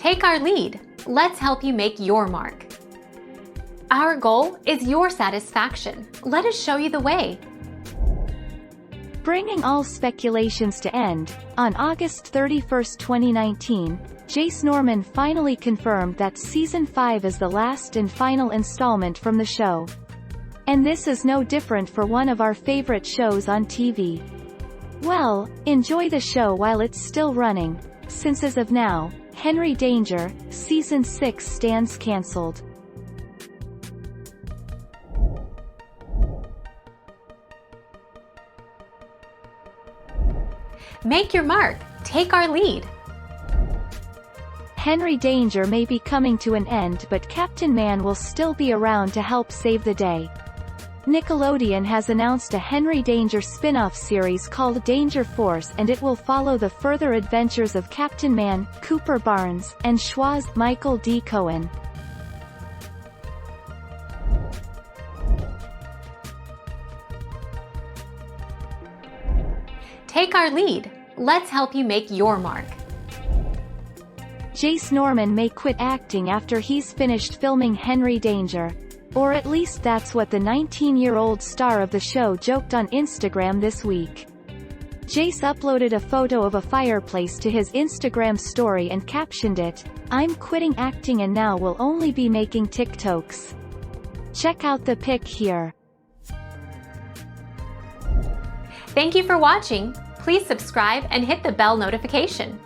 Take our lead. Let's help you make your mark. Our goal is your satisfaction. Let us show you the way. Bringing all speculations to end, on August 31, 2019, Jace Norman finally confirmed that Season 5 is the last and final installment from the show. And this is no different for one of our favorite shows on TV. Well, enjoy the show while it's still running, since as of now, Henry Danger, Season 6 stands cancelled. Make your mark. Take our lead. Henry Danger may be coming to an end, but Captain Man will still be around to help save the day. Nickelodeon has announced a Henry Danger spin-off series called Danger Force, and it will follow the further adventures of Captain Man, Cooper Barnes, and Schwoz, Michael D. Cohen. Take our lead. Let's help you make your mark. Jace Norman may quit acting after he's finished filming Henry Danger. Or at least that's what the 19-year-old star of the show joked on Instagram this week. Jace uploaded a photo of a fireplace to his Instagram story and captioned it, "I'm quitting acting and now will only be making TikToks." Check out the pic here. Thank you for watching. Please subscribe and hit the bell notification.